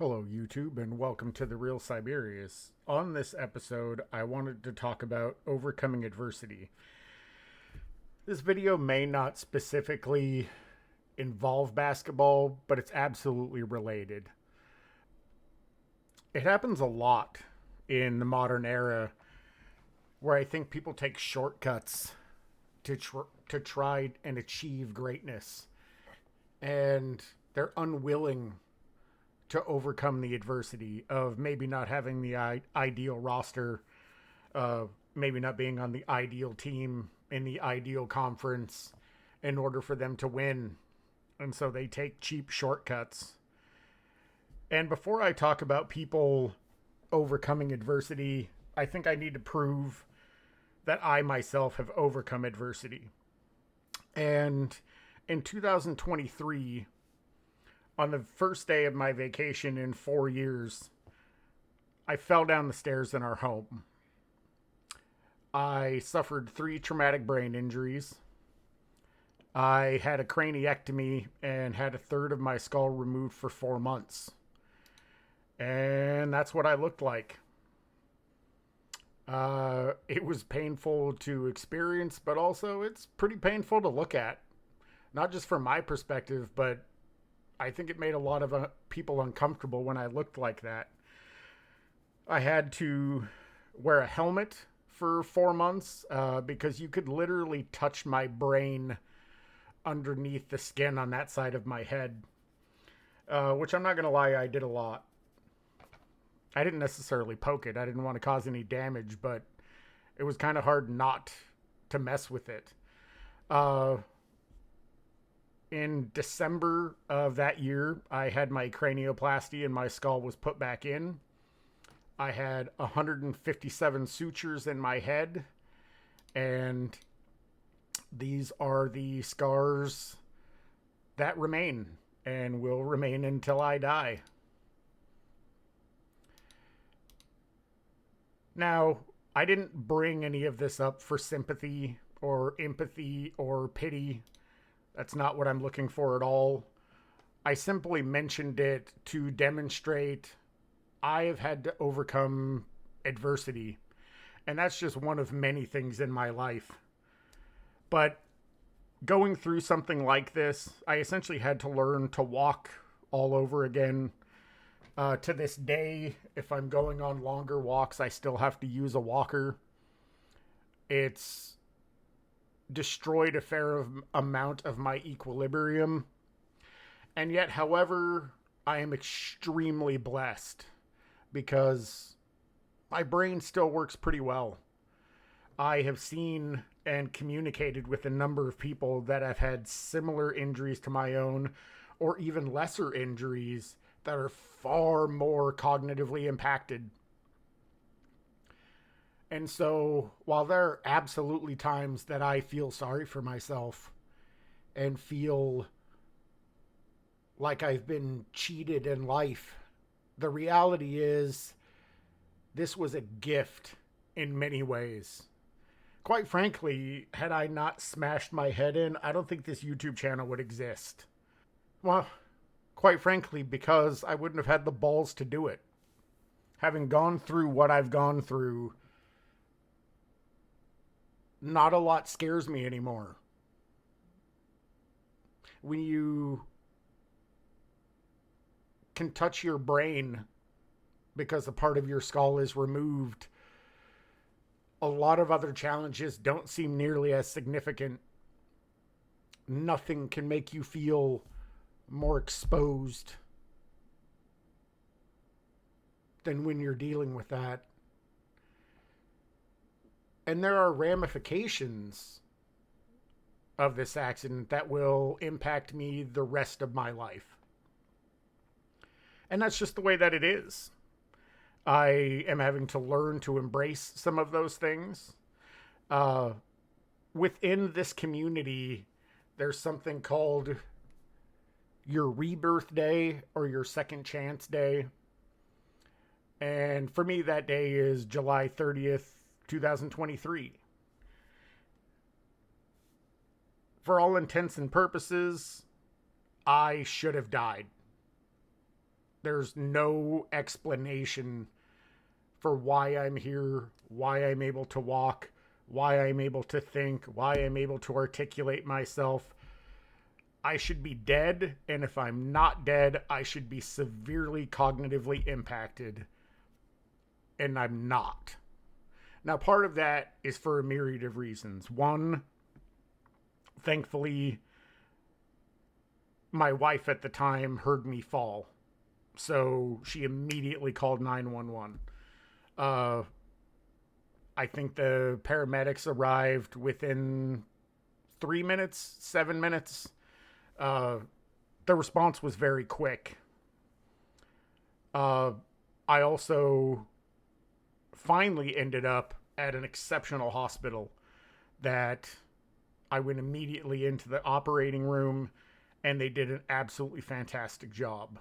Hello, YouTube, and welcome to The Real Siberius. On this episode, I wanted to talk about overcoming adversity. This video may not specifically involve basketball, but it's absolutely related. It happens a lot in the modern era where I think people take shortcuts to try and achieve greatness, and they're unwilling to overcome the adversity of maybe not having the ideal roster, maybe not being on the ideal team in the ideal conference in order for them to win. And so they take cheap shortcuts. And before I talk about people overcoming adversity, I think I need to prove that I myself have overcome adversity. And in 2023, on the first day of my vacation in 4 years, I fell down the stairs in our home. I suffered 3 traumatic brain injuries. I had a craniectomy and had a third of my skull removed for 4 months. And that's what I looked like. It was painful to experience, but also it's pretty painful to look at. Not just from my perspective, but I think it made a lot of people uncomfortable when I looked like that. I had to wear a helmet for 4 months because you could literally touch my brain underneath the skin on that side of my head, which I'm not going to lie, I did a lot. I didn't necessarily poke it. I didn't want to cause any damage, but it was kind of hard not to mess with it. In December of that year, I had my cranioplasty and my skull was put back in. I had 157 sutures in my head, and these are the scars that remain and will remain until I die. Now, I didn't bring any of this up for sympathy or empathy or pity. That's not what I'm looking for at all. I simply mentioned it to demonstrate I have had to overcome adversity. And that's just one of many things in my life. But going through something like this, I essentially had to learn to walk all over again. To this day, if I'm going on longer walks, I still have to use a walker. It's destroyed a fair amount of my equilibrium. And yet, however, I am extremely blessed because my brain still works pretty well. I have seen and communicated with a number of people that have had similar injuries to my own, or even lesser injuries that are far more cognitively impacted. And so, while there are absolutely times that I feel sorry for myself and feel like I've been cheated in life, the reality is this was a gift in many ways. Quite frankly, had I not smashed my head in, I don't think this YouTube channel would exist. Well, quite frankly, because I wouldn't have had the balls to do it. Having gone through what I've gone through, not a lot scares me anymore. When you can touch your brain because a part of your skull is removed, a lot of other challenges don't seem nearly as significant. Nothing can make you feel more exposed than when you're dealing with that. And there are ramifications of this accident that will impact me the rest of my life. And that's just the way that it is. I am having to learn to embrace some of those things. Within this community, there's something called your rebirth day or your second chance day. And for me, that day is July 30th, 2023. For all intents and purposes, I should have died. There's no explanation for why I'm here, why I'm able to walk, why I'm able to think, why I'm able to articulate myself. I should be dead, and if I'm not dead, I should be severely cognitively impacted, and I'm not. Now, part of that is for a myriad of reasons. One, thankfully, my wife at the time heard me fall, so she immediately called 911. Uh, I think the paramedics arrived within 3 minutes, 7 minutes. Uh, the response was very quick. I also finally ended up at an exceptional hospital that I went immediately into the operating room, and they did an absolutely fantastic job.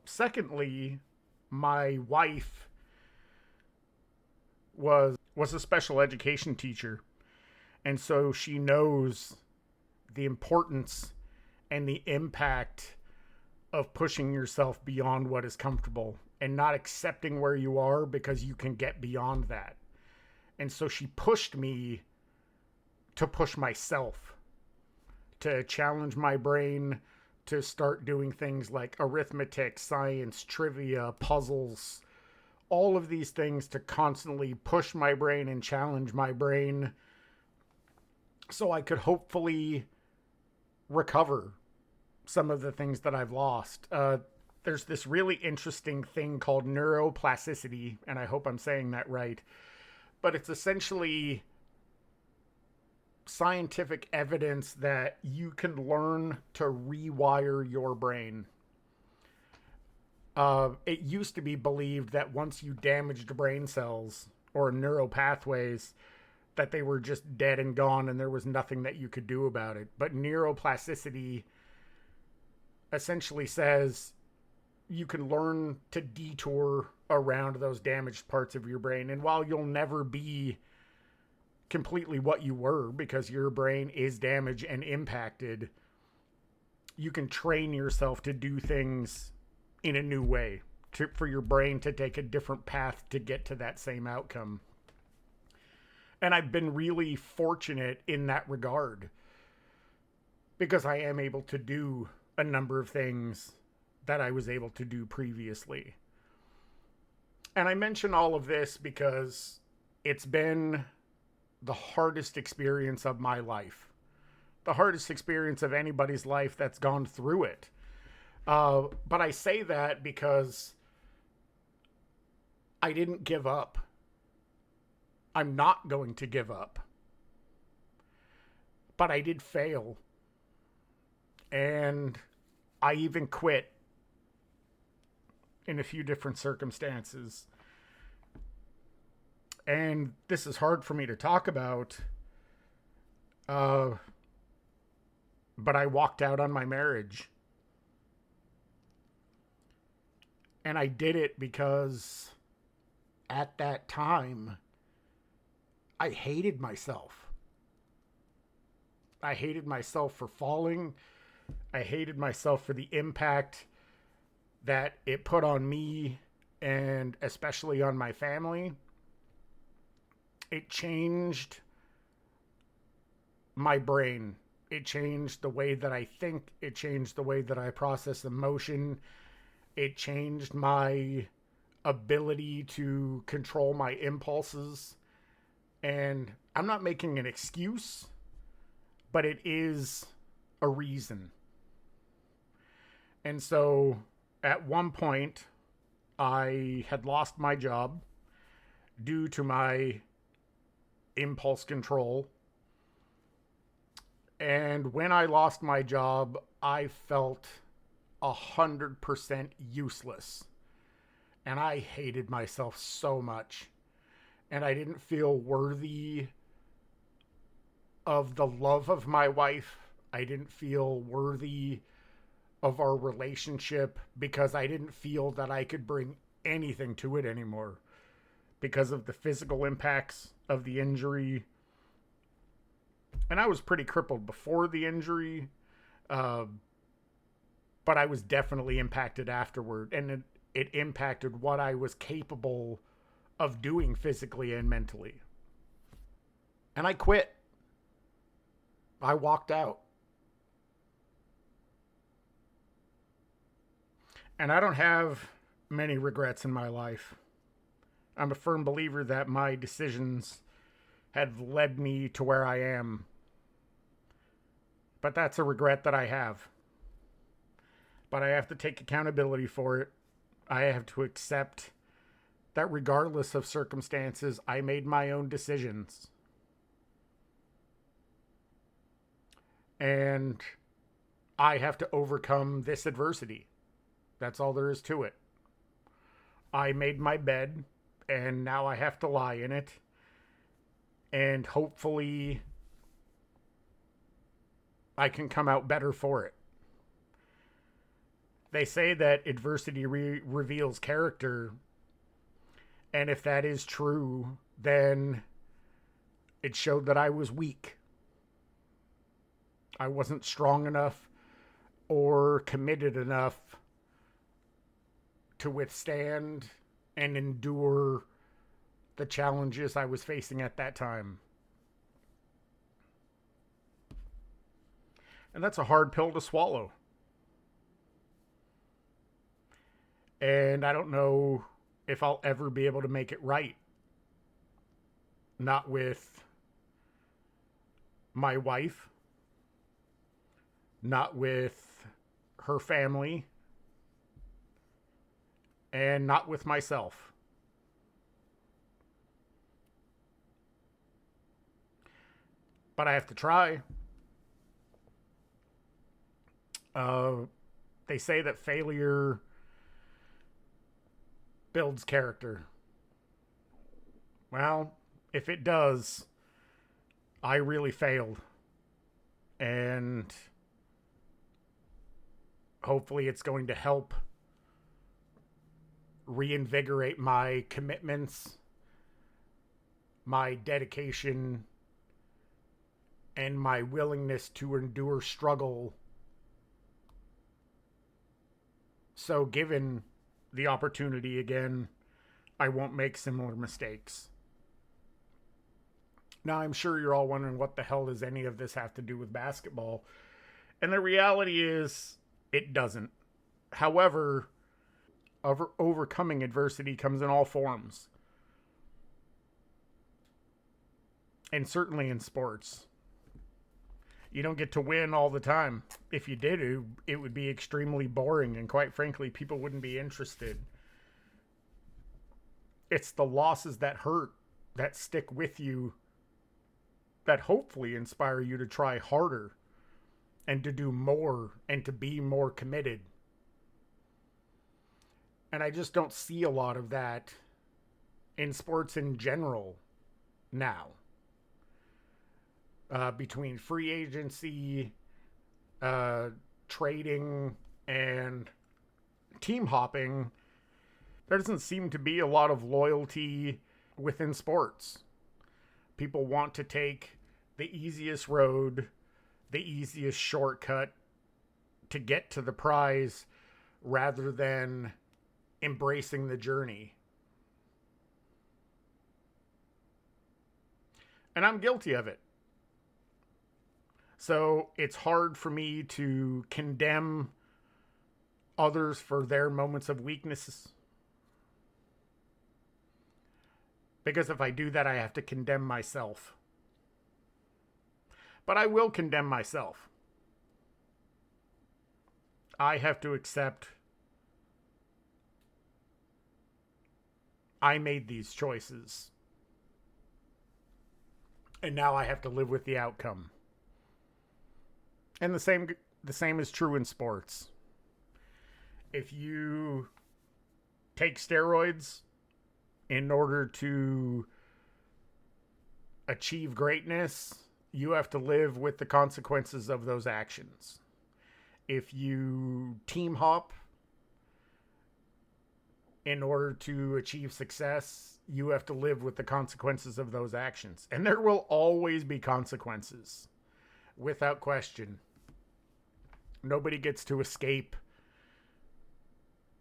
Secondly, my wife was a special education teacher, and so she knows the importance and the impact of pushing yourself beyond what is comfortable and not accepting where you are because you can get beyond that. And so she pushed me to push myself, to challenge my brain, to start doing things like arithmetic, science, trivia, puzzles, all of these things to constantly push my brain and challenge my brain so I could hopefully recover some of the things that I've lost. There's this really interesting thing called neuroplasticity, and I hope I'm saying that right, but it's essentially scientific evidence that you can learn to rewire your brain. It used to be believed that once you damaged brain cells or neural pathways, that they were just dead and gone and there was nothing that you could do about it. But neuroplasticity essentially says you can learn to detour around those damaged parts of your brain. And while you'll never be completely what you were because your brain is damaged and impacted, you can train yourself to do things in a new way, for your brain to take a different path to get to that same outcome. And I've been really fortunate in that regard because I am able to do a number of things that I was able to do previously. And I mention all of this because it's been the hardest experience of my life, the hardest experience of anybody's life that's gone through it. But I say that because I didn't give up. I'm not going to give up. But I did fail. And I even quit in a few different circumstances. And this is hard for me to talk about. But I walked out on my marriage. And I did it because at that time, I hated myself. I hated myself for falling. I hated myself for the impact that it put on me and especially on my family. It changed my brain. It changed the way that I think. It changed the way that I process emotion. It changed my ability to control my impulses. And I'm not making an excuse, but it is a reason. And so at one point, I had lost my job due to my impulse control. And when I lost my job, I felt 100% useless. And I hated myself so much. And I didn't feel worthy of the love of my wife. I didn't feel worthy of our relationship because I didn't feel that I could bring anything to it anymore because of the physical impacts of the injury. And I was pretty crippled before the injury. but I was definitely impacted afterward, and it impacted what I was capable of doing physically and mentally. And I quit. I walked out. And I don't have many regrets in my life. I'm a firm believer that my decisions have led me to where I am. But that's a regret that I have. But I have to take accountability for it. I have to accept that regardless of circumstances, I made my own decisions. And I have to overcome this adversity. That's all there is to it. I made my bed, and now I have to lie in it. And hopefully, I can come out better for it. They say that adversity reveals character. And if that is true, then it showed that I was weak. I wasn't strong enough or committed enough to withstand and endure the challenges I was facing at that time. And that's a hard pill to swallow. And I don't know if I'll ever be able to make it right. Not with my wife, not with her family, and not with myself. But I have to try. They say that failure builds character. Well, if it does, I really failed. And hopefully it's going to help reinvigorate my commitments, my dedication, and my willingness to endure struggle. So given the opportunity again, I won't make similar mistakes. Now, I'm sure you're all wondering, what the hell does any of this have to do with basketball? And the reality is, it doesn't. However, overcoming adversity comes in all forms. And certainly in sports. You don't get to win all the time. If you did, it would be extremely boring, and quite frankly, people wouldn't be interested. It's the losses that hurt, that stick with you, that hopefully inspire you to try harder and to do more and to be more committed. And I just don't see a lot of that in sports in general now. Between free agency, trading, and team hopping, there doesn't seem to be a lot of loyalty within sports. People want to take the easiest road, the easiest shortcut to get to the prize rather than embracing the journey. And I'm guilty of it. So it's hard for me to condemn others for their moments of weakness. Because if I do that, I have to condemn myself. But I will condemn myself. I have to accept I made these choices. And now I have to live with the outcome. And the same is true in sports. If you take steroids in order to achieve greatness, you have to live with the consequences of those actions. If you team hop in order to achieve success, you have to live with the consequences of those actions. And there will always be consequences, without question. Nobody gets to escape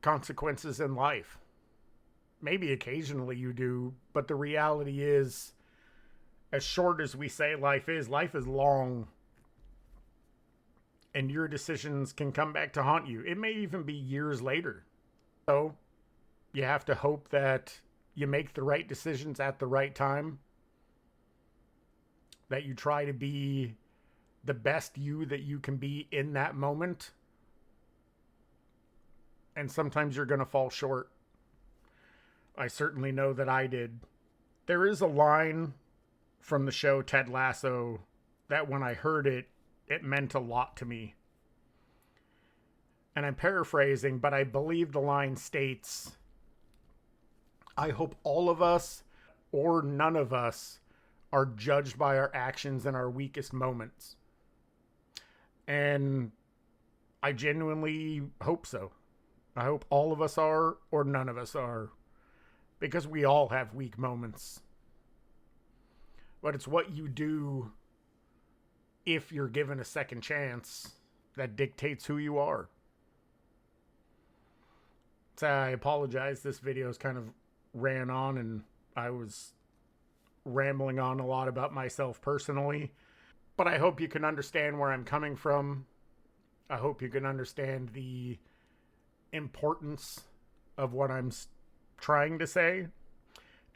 consequences in life. Maybe occasionally you do, but the reality is, as short as we say life is long, and your decisions can come back to haunt you. It may even be years later. So you have to hope that you make the right decisions at the right time, that you try to be the best you that you can be in that moment. And sometimes you're going to fall short. I certainly know that I did. There is a line from the show Ted Lasso that when I heard it, it meant a lot to me. And I'm paraphrasing, but I believe the line states, I hope all of us or none of us are judged by our actions in our weakest moments. And I genuinely hope so. I hope all of us are or none of us are, because we all have weak moments. But it's what you do if you're given a second chance that dictates who you are. So I apologize. This video's kind of ran on and I was rambling on a lot about myself personally. But I hope you can understand where I'm coming from. I hope you can understand the importance of what I'm trying to say.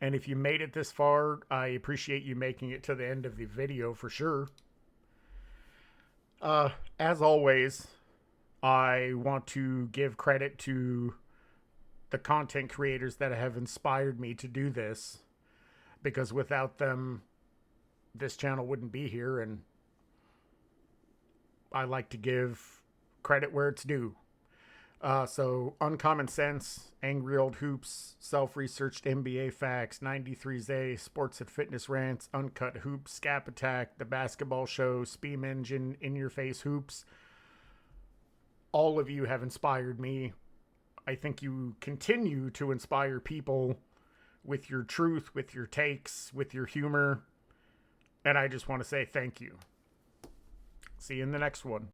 And if you made it this far, I appreciate you making it to the end of the video for sure. As always, I want to give credit to the content creators that have inspired me to do this, because without them, this channel wouldn't be here, and I like to give credit where it's due. So Uncommon Sense, Angry Old Hoops, Self-Researched NBA Facts, 93Z, Sports and Fitness Rants, Uncut Hoops, Scap Attack, The Basketball Show, Speam Engine, In Your Face Hoops. All of you have inspired me. I think you continue to inspire people with your truth, with your takes, with your humor. And I just want to say thank you. See you in the next one.